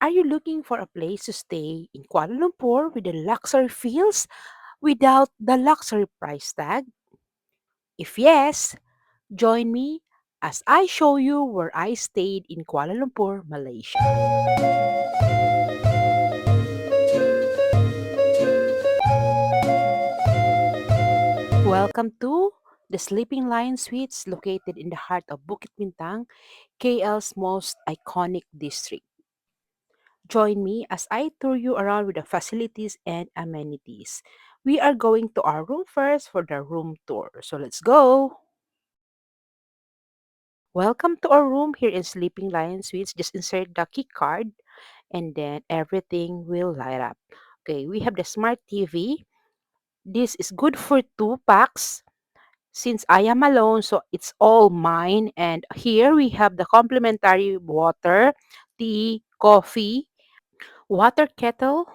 Are you looking for a place to stay in Kuala Lumpur with the luxury feels without the luxury price tag? If yes, join me as I show you where I stayed in Kuala Lumpur, Malaysia. Welcome to the Sleeping Lion Suites located in the heart of Bukit Bintang, KL's most iconic district. Join me as I tour you around with the facilities and amenities. We are going to our room first for the room tour. So let's go. Welcome to our room here in Sleeping Lion Suites. Just insert the key card and then everything will light up. Okay, we have the smart TV. This is good for two packs since I am alone, so it's all mine. And here we have the complimentary water, tea, coffee, water kettle,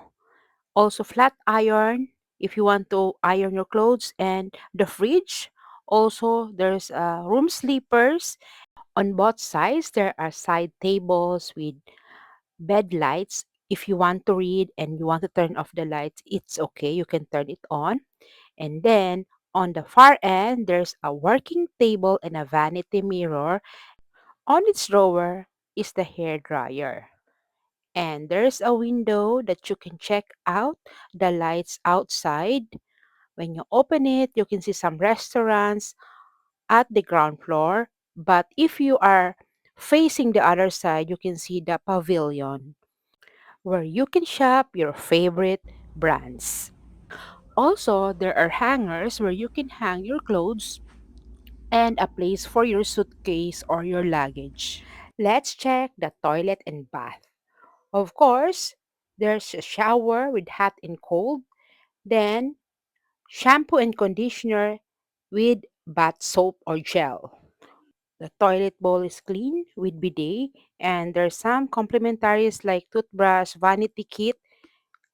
also flat iron if you want to iron your clothes, and the fridge. Also, there's room sleepers. On both sides, there are side tables with bed lights. If you want to read and you want to turn off the lights, it's okay. You can turn it on. And then on the far end, there's a working table and a vanity mirror. On its drawer is the hair dryer. And there's a window that you can check out the lights outside. When you open it, you can see some restaurants at the ground floor. But if you are facing the other side, you can see the pavilion where you can shop your favorite brands. Also, there are hangers where you can hang your clothes and a place for your suitcase or your luggage. Let's check the toilet and bath. Of course, there's a shower with hot and cold, then shampoo and conditioner with bath soap or gel. The toilet bowl is clean with bidet, and there's some complementaries like toothbrush, vanity kit,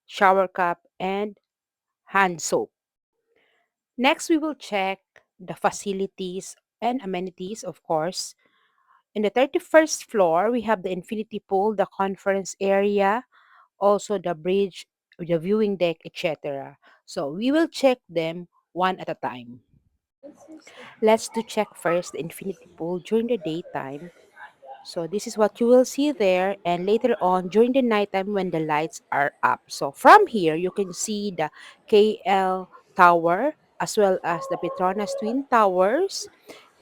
shower cap, and hand soap. Next, we will check the facilities and amenities, of course. In the 31st floor, we have the infinity pool, the conference area, also the bridge, the viewing deck, etc. So we will check them one at a time. Let's do check first the infinity pool during the daytime. So this is what you will see there, and later on during the nighttime when the lights are up. So from here you can see the KL Tower as well as the Petronas Twin Towers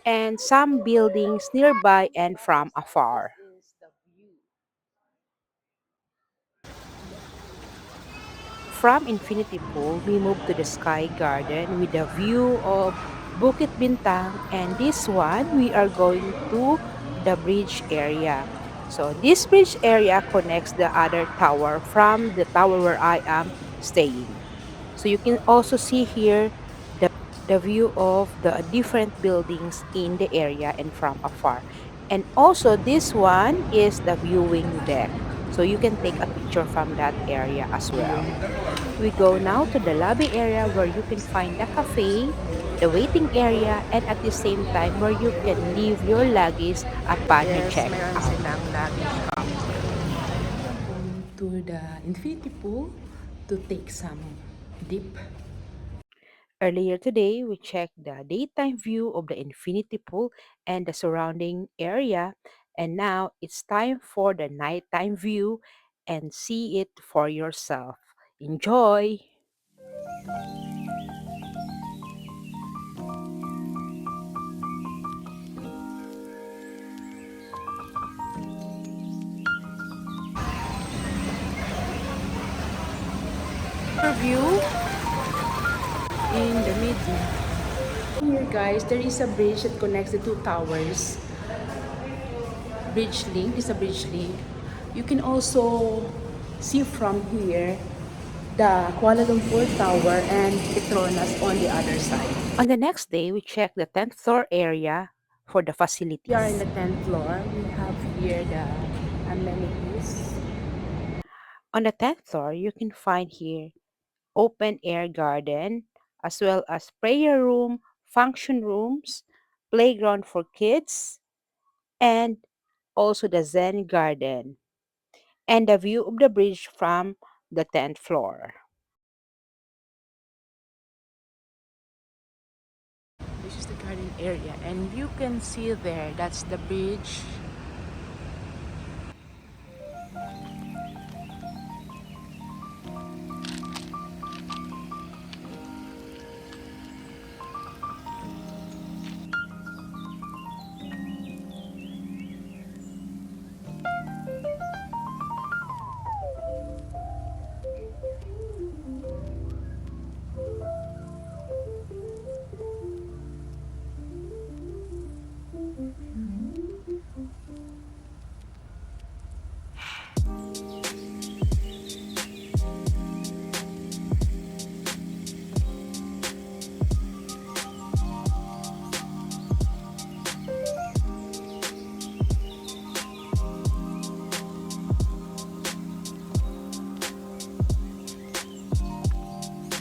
and some buildings nearby and from afar. From Infinity Pool, we move to the Sky Garden with a view of Bukit Bintang, and this one we are going to the bridge area. So this bridge area connects the other tower from the tower where I am staying. So you can also see here the view of the different buildings in the area and from afar. And also this one is the viewing deck. So you can take a picture from that area as well. We go now to the lobby area where you can find the cafe, the waiting area, and at the same time where you can leave your luggage upon your Yes, meron checkout. silang luggage counter. To the infinity pool to take some dip. Earlier today, we checked the daytime view of the infinity pool and the surrounding area, and now it's time for the nighttime view and see it for yourself. Enjoy! View in the mid. Here guys, there is a bridge that connects the two towers. Bridge link is a bridge link. You can also see from here the Kuala Lumpur Tower and Petronas on the other side. On the next day, we checked the 10th floor area for the We are in facilities. the 10th floor. We have here the amenities. On the 10th floor, you can find here open air garden as well as prayer room, function rooms, playground for kids, and also the Zen garden. and the view of the bridge from the 10th floor. This is the garden area, and you can see there, that's the bridge.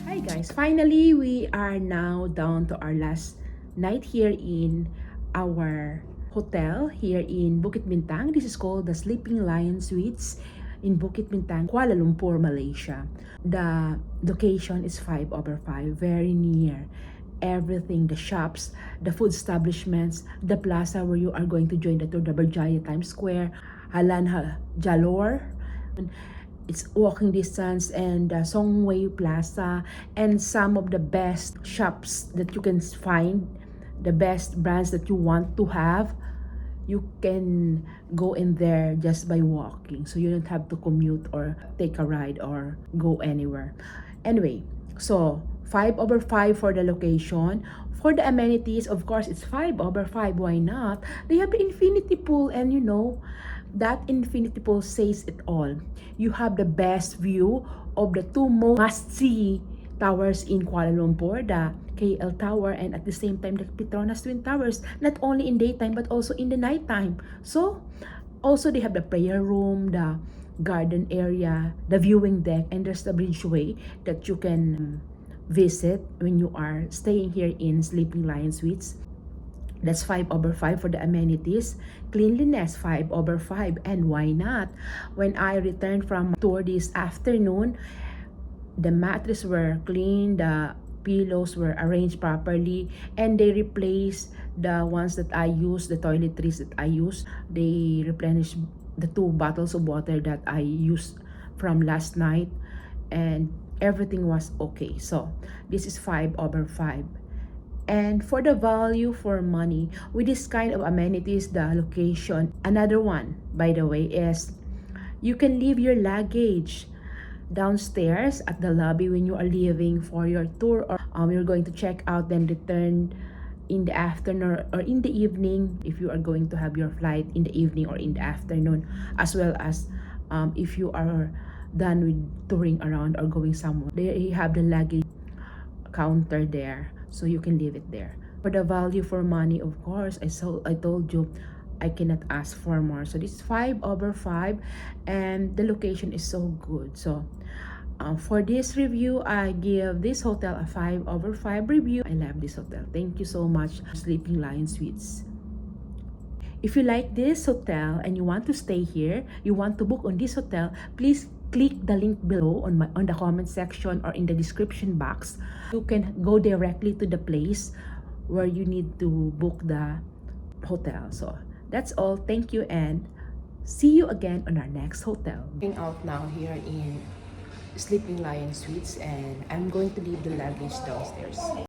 Hi guys, finally we are now down to our last night here in our hotel here in Bukit Bintang. This is called the Sleeping Lion Suites in Bukit Bintang, Kuala Lumpur, Malaysia. The location is 5 over 5, very near everything, the shops, the food establishments, the plaza where you are going to join the tour, the Berjaya Times Square, Halan Jalor. It's walking distance, and Songway Plaza, and some of the best shops that you can find, the best brands that you want to have, you can go in there just by walking, so you don't have to commute or take a ride or go anywhere. Anyway, so 5 over 5 for the location. For the amenities, of course, it's 5 over 5. Why not? They have the infinity pool, and that infinity pool says it all. You have the best view of the two most must-see towers in Kuala Lumpur, the KL Tower, and at the same time the Petronas Twin Towers, not only in daytime but also in the nighttime. So also they have the prayer room, the garden area, the viewing deck, and there's the bridgeway that you can visit when you are staying here in Sleeping Lion Suites. That's 5 over 5 for the amenities. Cleanliness, 5 over 5. And why not? When I returned from tour this afternoon, the mattress were clean, the pillows were arranged properly, and they replaced the ones that I used, the toiletries that I used. They replenished the 2 bottles of water that I used from last night, and everything was okay. So this is 5 over 5. And for the value for money, with this kind of amenities, the location, another one, by the way, is you can leave your luggage downstairs at the lobby when you are leaving for your tour, or you're going to check out, then return in the afternoon or in the evening if you are going to have your flight in the evening or in the afternoon, as well as if you are done with touring around or going somewhere, they have the luggage counter there, so you can leave it there. For the value for money, of course, I told you I cannot ask for more. So this is 5 over 5, and the location is so good. So for this review, I give this hotel a 5 over 5 review. I love this hotel. Thank you so much, Sleeping Lion Suites. If you like this hotel and you want to stay here, you want to book on this hotel, please click the link below on the comment section or in the description box. You can go directly to the place where you need to book the hotel. So that's all. Thank you, and see you again on our next hotel. Going out now here in Sleeping Lion Suites, and I'm going to leave the luggage downstairs.